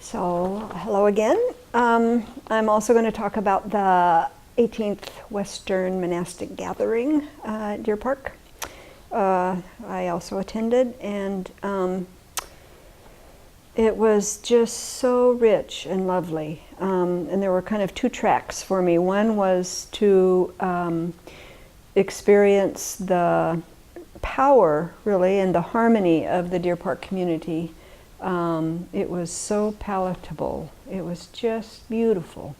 So, hello again. I'm also going to talk about the 18th Western Monastic Gathering at Deer Park. I also attended, and it was just so rich and lovely. And there were kind of two tracks for me. One was to experience the power, really, and the harmony of the Deer Park community. It was so palatable. It was just beautiful.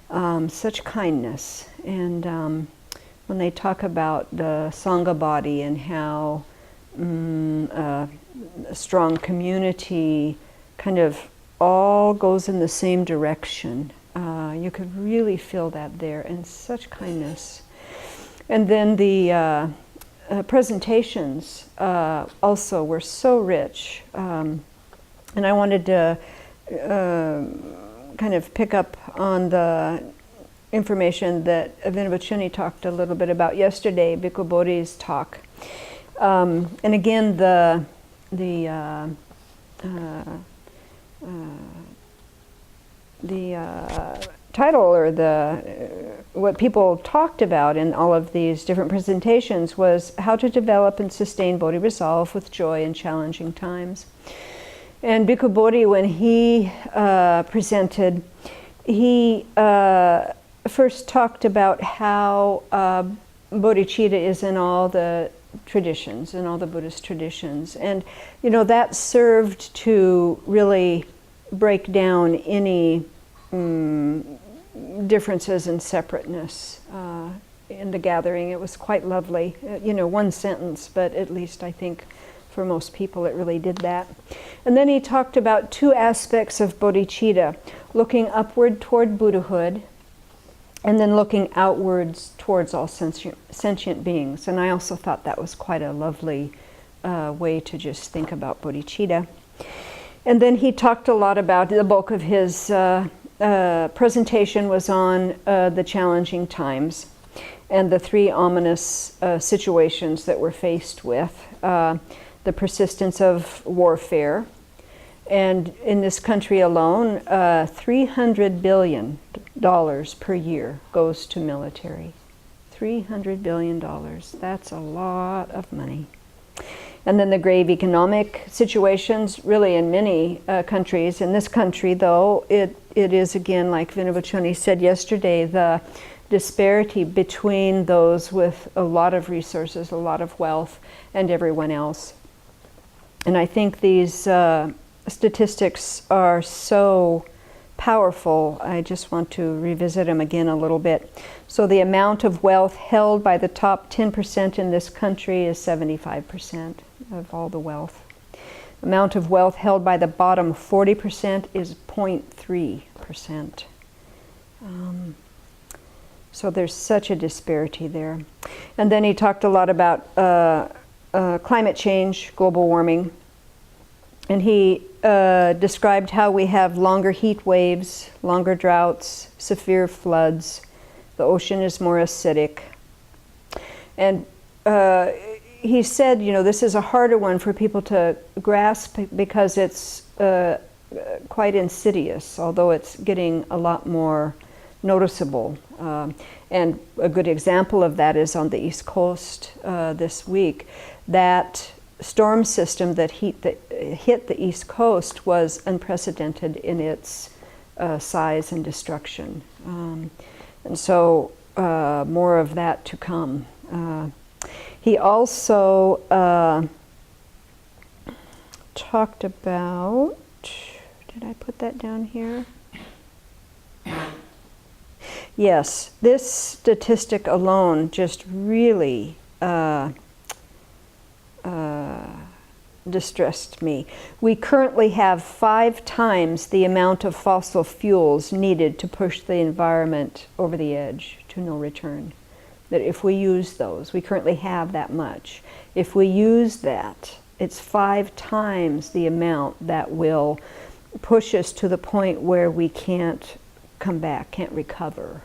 Such kindness. And when they talk about the Sangha body and how a strong community kind of all goes in the same direction, you could really feel that there, and such kindness. And then the presentations also were so rich. And I wanted to kind of pick up on the information that Vinabachuni talked a little bit about yesterday, Bhikkhu Bodhi's talk. And again, the title, or what people talked about in all of these different presentations, was how to develop and sustain Bodhi resolve with joy in challenging times. And Bhikkhu Bodhi, when he presented, he first talked about how bodhicitta is in all the traditions, in all the Buddhist traditions. And, you know, that served to really break down any differences and separateness in the gathering. It was quite lovely. You know, one sentence, but at least I think for most people it really did that. And then he talked about two aspects of bodhicitta: looking upward toward Buddhahood, and then looking outwards towards all sentient beings. And I also thought that was quite a lovely way to just think about bodhicitta. And then he talked a lot about, the bulk of his presentation was on the challenging times and the three ominous situations that we're faced with. The persistence of warfare. And in this country alone, $300 billion per year goes to military. $300 billion. That's a lot of money. And then the grave economic situations, really in many countries. In this country, though, it is, again, like Vinabachuni said yesterday, the disparity between those with a lot of resources, a lot of wealth, and everyone else. And I think these statistics are so powerful. I just want to revisit them again a little bit. So the amount of wealth held by the top 10% in this country is 75% of all the wealth. Amount of wealth held by the bottom 40% is 0.3%. So there's such a disparity there. And then he talked a lot about climate change, global warming. And he described how we have longer heat waves, longer droughts, severe floods. The ocean is more acidic. And he said, you know, this is a harder one for people to grasp because it's quite insidious, although it's getting a lot more noticeable. And a good example of that is on the East Coast this week. That storm system that hit the East Coast was unprecedented in its size and destruction. And so more of that to come. He also talked about, did I put that down here? Yes, this statistic alone just really distressed me. We currently have 5 times the amount of fossil fuels needed to push the environment over the edge to no return. That if we use those, we currently have that much. If we use that, it's 5 times the amount that will push us to the point where we can't come back, can't recover.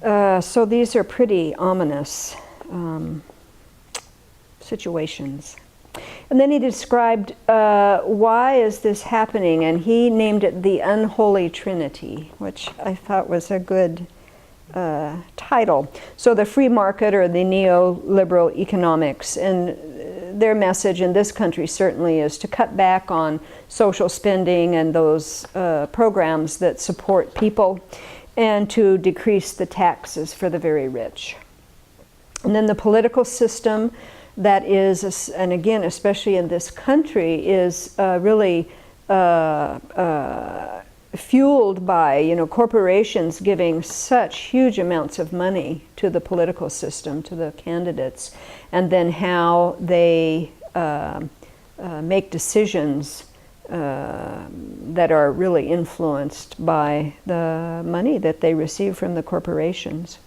So these are pretty ominous situations. And then he described why is this happening, and he named it the unholy trinity, which I thought was a good title. So the free market or the neoliberal economics, and their message in this country certainly is to cut back on social spending and those programs that support people, and to decrease the taxes for the very rich. And then the political system that is, and again, especially in this country, is really fueled by, corporations giving such huge amounts of money to the political system, to the candidates, and then how they make decisions that are really influenced by the money that they receive from the corporations.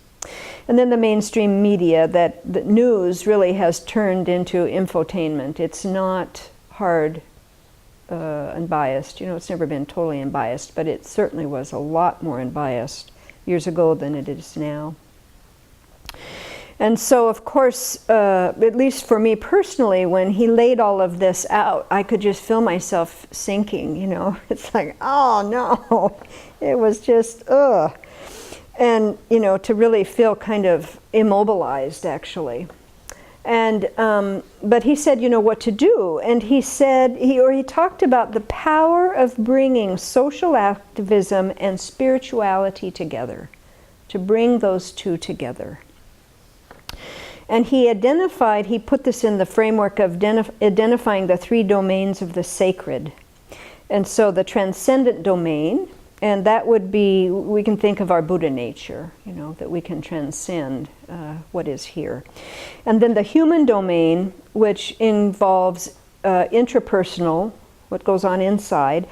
And then the mainstream media, that the news really has turned into infotainment. It's not hard unbiased. It's never been totally unbiased, but it certainly was a lot more unbiased years ago than it is now. And so, of course, at least for me personally, when he laid all of this out, I could just feel myself sinking, It's like, oh no, it was just, ugh. And, to really feel kind of immobilized, actually. And, but he said, what to do. And he said, he talked about the power of bringing social activism and spirituality together, to bring those two together. And he put this in the framework of identifying the three domains of the sacred. And so the transcendent domain, and that would be, we can think of our Buddha nature, that we can transcend what is here. And then the human domain, which involves intrapersonal, what goes on inside,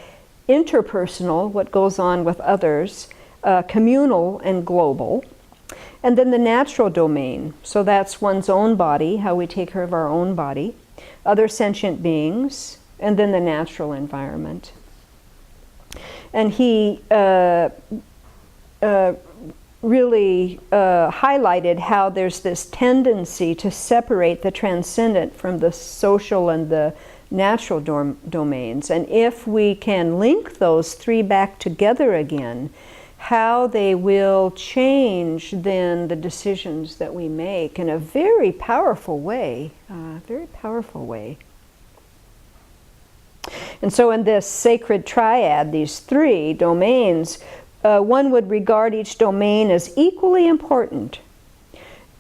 interpersonal, what goes on with others, communal and global. And then the natural domain, so that's one's own body, how we take care of our own body, other sentient beings, and then the natural environment. And he really highlighted how there's this tendency to separate the transcendent from the social and the natural domains. And if we can link those three back together again, how they will change then the decisions that we make in a very powerful way, And so in this sacred triad, these three domains, one would regard each domain as equally important.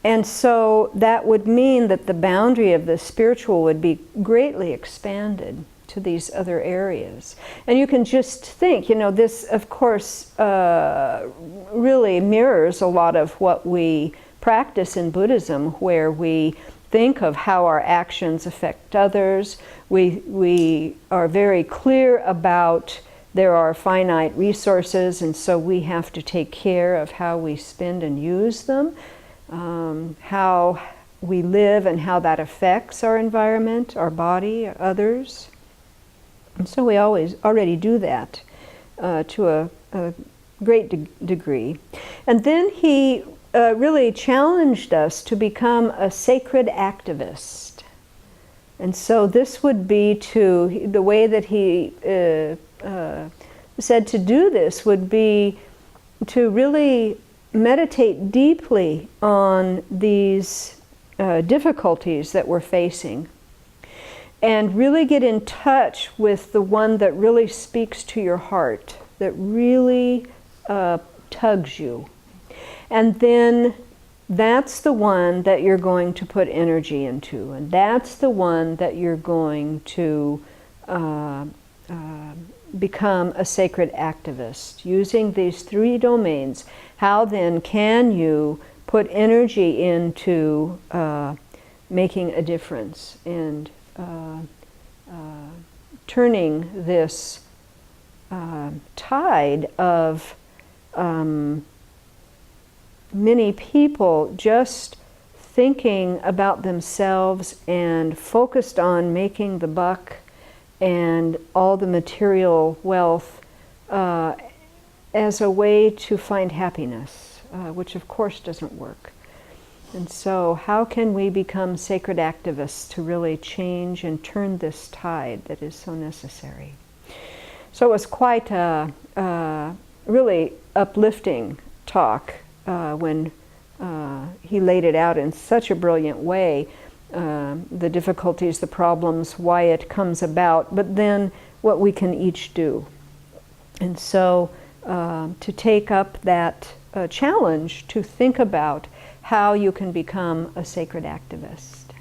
And so that would mean that the boundary of the spiritual would be greatly expanded to these other areas. And you can just think, this of course really mirrors a lot of what we practice in Buddhism, where we think of how our actions affect others. We are very clear about there are finite resources, and so we have to take care of how we spend and use them, how we live and how that affects our environment, our body, others. And so we already do that to a great degree. And then he really challenged us to become a sacred activist. And so this would be the way that he said to do this would be to really meditate deeply on these difficulties that we're facing, and really get in touch with the one that really speaks to your heart, that really tugs you. And then that's the one that you're going to put energy into, and that's the one that you're going to become a sacred activist. Using these three domains, how then can you put energy into making a difference and turning this tide of many people just thinking about themselves and focused on making the buck and all the material wealth as a way to find happiness, which of course doesn't work. And so how can we become sacred activists to really change and turn this tide that is so necessary? So it was quite a really uplifting talk when he laid it out in such a brilliant way, the difficulties, the problems, why it comes about, but then what we can each do. And so to take up that challenge to think about how you can become a sacred activist.